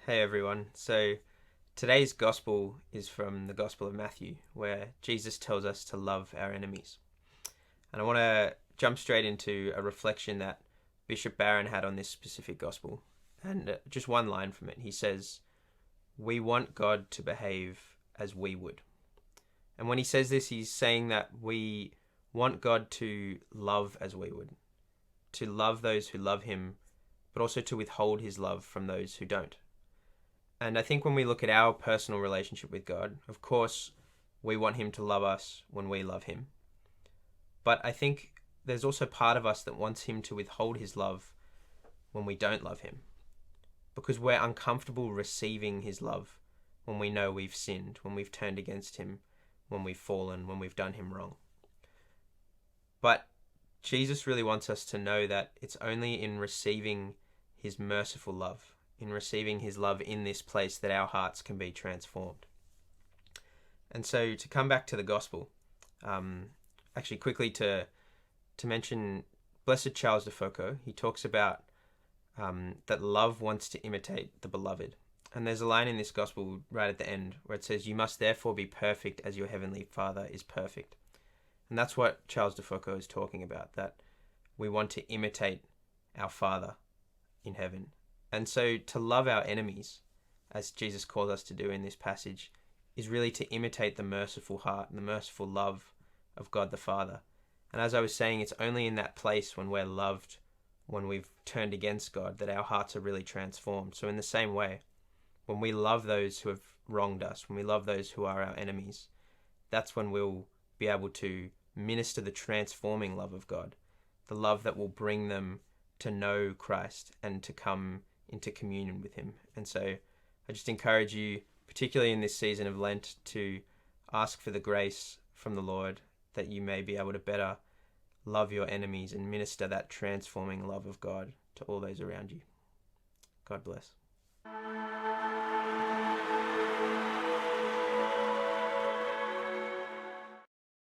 Hey everyone. So today's gospel is from the Gospel of Matthew, where Jesus tells us to love our enemies. And I want to jump straight into a reflection that Bishop Barron had on this specific gospel. And just one line from it. He says, "We want God to behave as we would." And when he says this, he's saying that we want God to love as we would, to love those who love him, but also to withhold his love from those who don't. And I think when we look at our personal relationship with God, of course, we want him to love us when we love him. But I think there's also part of us that wants him to withhold his love when we don't love him, because we're uncomfortable receiving his love when we know we've sinned, when we've turned against him, when we've fallen, when we've done him wrong. But Jesus really wants us to know that it's only in receiving his merciful love, in receiving his love in this place, that our hearts can be transformed. And so to come back to the gospel, actually quickly to mention Blessed Charles de Foucault, he talks about that love wants to imitate the beloved. And there's a line in this gospel right at the end where it says, "You must therefore be perfect as your heavenly Father is perfect." And that's what Charles de Foucault is talking about, that we want to imitate our Father in heaven. And so to love our enemies, as Jesus calls us to do in this passage, is really to imitate the merciful heart and the merciful love of God the Father. And as I was saying, it's only in that place when we're loved, when we've turned against God, that our hearts are really transformed. So in the same way, when we love those who have wronged us, when we love those who are our enemies, that's when we'll be able to minister the transforming love of God, the love that will bring them to know Christ and to come into communion with him. And so I just encourage you, particularly in this season of Lent, to ask for the grace from the Lord that you may be able to better love your enemies and minister that transforming love of God to all those around you. God bless.